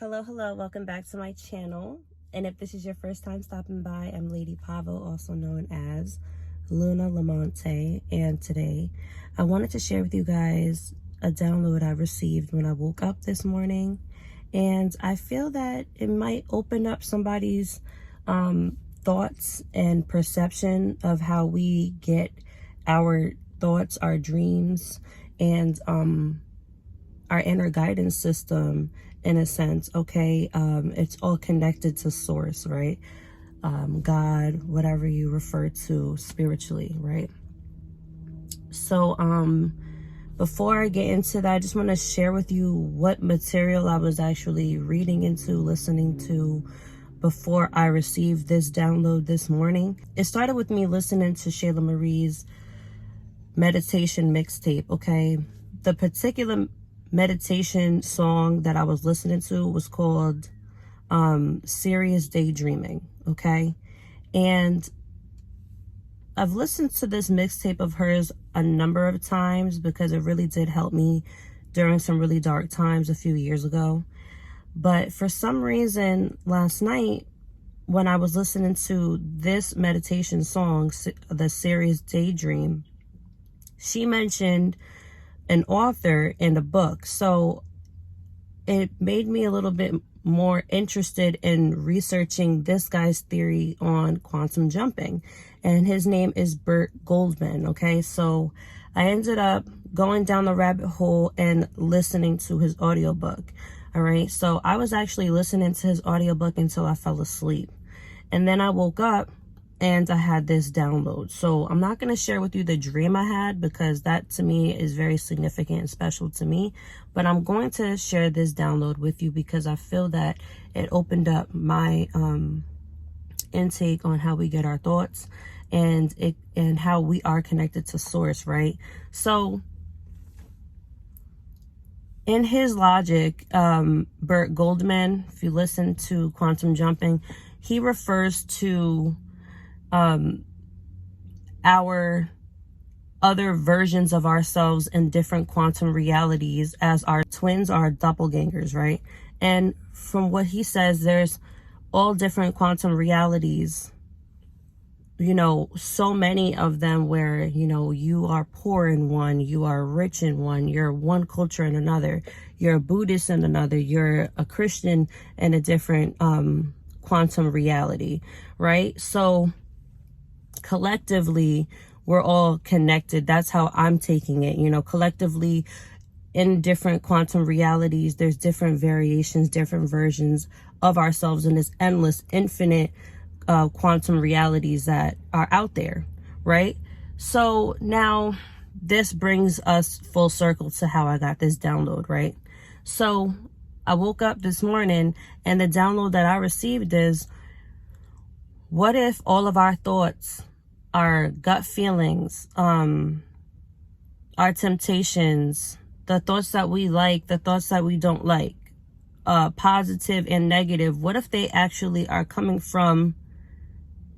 Hello, welcome back to my channel. And if this is your first time stopping by, I'm Lady Pavo, also known as Luna Lamonte. And today I wanted to share with you guys a download I received when I woke up this morning. And I feel that it might open up somebody's thoughts and perception of how we get our thoughts, our dreams, and our inner guidance system, in a sense. Okay, it's all connected to source, right? God, whatever you refer to spiritually, right? So before I get into that, I just want to share with you what material I was actually reading into, listening to, before I received this download this morning. It started with me listening to Shelah Marie's meditation mixtape. Okay, the particular meditation song that I was listening to was called Serious Daydreaming. Okay, and I've listened to this mixtape of hers a number of times because it really did help me during some really dark times a few years ago. But for some reason last night, when I was listening to this meditation song, the Serious Daydream, she mentioned an author in the book. So it made me a little bit more interested in researching this guy's theory on quantum jumping. And his name is Burt Goldman. Okay, so I ended up going down the rabbit hole and listening to his audiobook. All right, so I was actually listening to his audiobook until I fell asleep. And then I woke up and I had this download. So I'm not going to share with you the dream I had because that to me is very significant and special to me. But I'm going to share this download with you because I feel that it opened up my intake on how we get our thoughts and how we are connected to source, right? So in his logic, Burt Goldman, if you listen to quantum jumping, he refers to our other versions of ourselves in different quantum realities as our twins, our doppelgangers, right? And from what he says, there's all different quantum realities, you know, so many of them where, you know, you are poor in one, you are rich in one, you're one culture in another, you're a Buddhist in another, you're a Christian in a different quantum reality, right? So collectively, we're all connected. That's how I'm taking it. You know, collectively in different quantum realities, there's different variations, different versions of ourselves in this endless, infinite quantum realities that are out there, right? So now this brings us full circle to how I got this download, right? So I woke up this morning and the download that I received is, what if all of our thoughts, our gut feelings, our temptations, the thoughts that we like, the thoughts that we don't like, positive and negative, what if they actually are coming from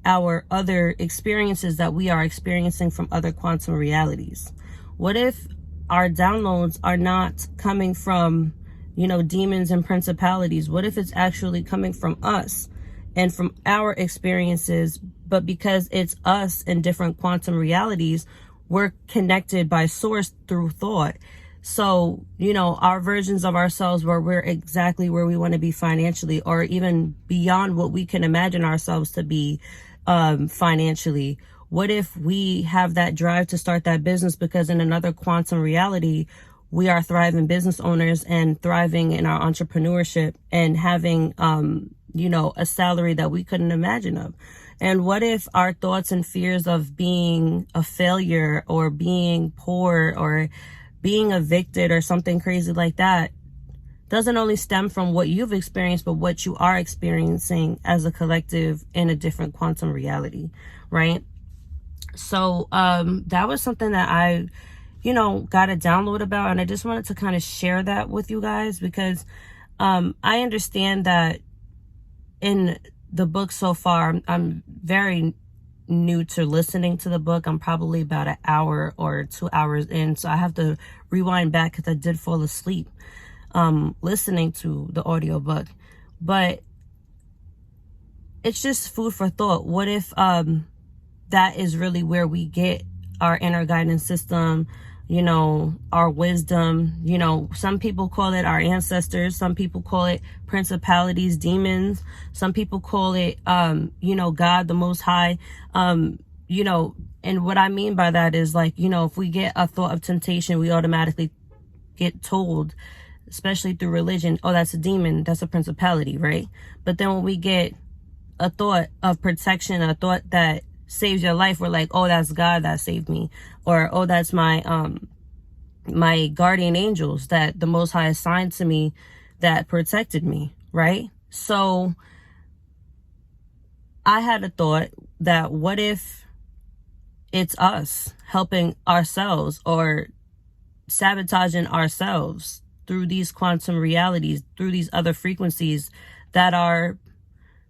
our other experiences that we are experiencing from other quantum realities? What if our downloads are not coming from, you know, demons and principalities? What if it's actually coming from us and from our experiences, but because it's us in different quantum realities, we're connected by source through thought. So, you know, our versions of ourselves where we're exactly where we want to be financially, or even beyond what we can imagine ourselves to be financially. What if we have that drive to start that business because in another quantum reality, we are thriving business owners and thriving in our entrepreneurship and having, you know, a salary that we couldn't imagine of? And what if our thoughts and fears of being a failure or being poor or being evicted or something crazy like that doesn't only stem from what you've experienced, but what you are experiencing as a collective in a different quantum reality, right? So that was something that I, you know, got a download about, and I just wanted to kind of share that with you guys because I understand that in the book so far, I'm very new to listening to the book. I'm probably about an hour or 2 hours in, so I have to rewind back because I did fall asleep. listening to the audiobook. But it's just food for thought. What if that is really where we get our inner guidance system, our wisdom? Some people call it our ancestors. Some people call it principalities, demons. Some people call it, God, the Most High. And what I mean by that is if we get a thought of temptation, we automatically get told, especially through religion, oh, that's a demon, that's a principality, right? But then when we get a thought of protection, a thought that saves your life, we're like, oh, that's God that saved me, or oh, that's my my guardian angels that the Most High assigned to me that protected me, right? So I had a thought that what if it's us helping ourselves or sabotaging ourselves through these quantum realities, through these other frequencies that are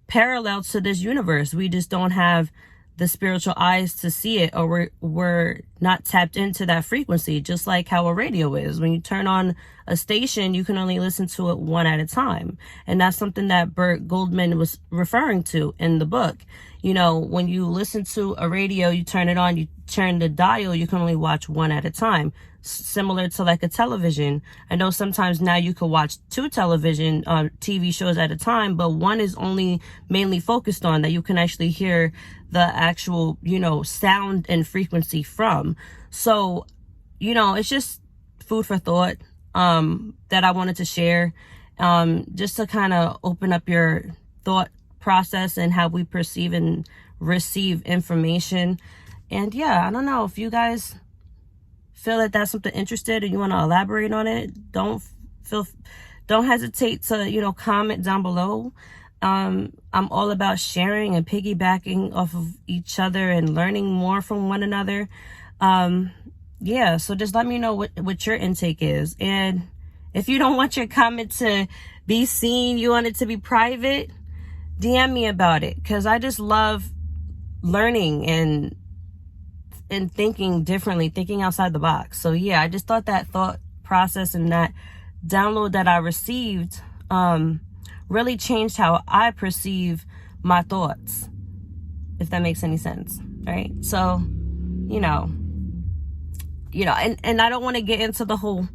parallel to this universe. We just don't have the spiritual eyes to see it, or we're not tapped into that frequency, just like how a radio is. When you turn on a station, you can only listen to it one at a time. And that's something that Burt Goldman was referring to in the book. When you listen to a radio, you turn it on, you turn the dial, you can only watch one at a time. Similar to like a television. I know sometimes now you can watch 2 television TV shows at a time, but one is only mainly focused on that you can actually hear the actual, sound and frequency from. So, it's just food for thought that I wanted to share, just to kind of open up your thought process and how we perceive and receive information. And yeah, I don't know if you guys feel that that's something interested and you want to elaborate on it, don't hesitate to comment down below. I'm all about sharing and piggybacking off of each other and learning more from one another. Yeah, so just let me know what your intake is. And if you don't want your comment to be seen, you want it to be private, DM me about it, because I just love learning and thinking differently, thinking outside the box. So yeah, I just thought that thought process and that download that I received really changed how I perceive my thoughts, if that makes any sense, right? So, and I don't want to get into the whole,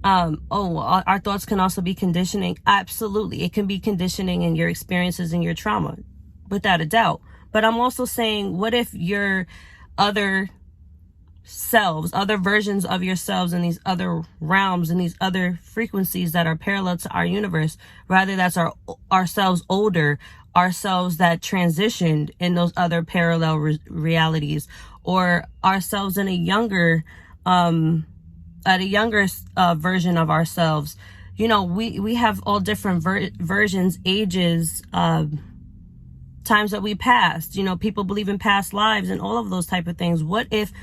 our thoughts can also be conditioning. Absolutely, it can be conditioning in your experiences and your trauma, without a doubt. But I'm also saying, what if your other selves, other versions of yourselves in these other realms and these other frequencies that are parallel to our universe, rather that's ourselves older, ourselves that transitioned in those other parallel realities, or ourselves in a younger version of ourselves. We have all different versions, ages, times that we passed. People believe in past lives and all of those type of things. What if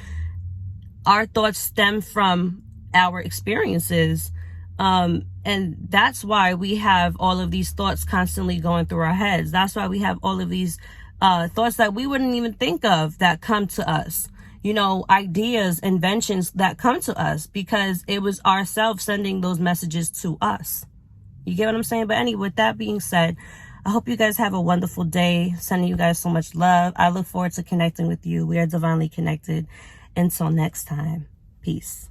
our thoughts stem from our experiences? And that's why we have all of these thoughts constantly going through our heads. That's why we have all of these thoughts that we wouldn't even think of that come to us. Ideas, inventions that come to us because it was ourselves sending those messages to us. You get what I'm saying? But anyway, with that being said, I hope you guys have a wonderful day. Sending you guys so much love. I look forward to connecting with you. We are divinely connected. Until next time, peace.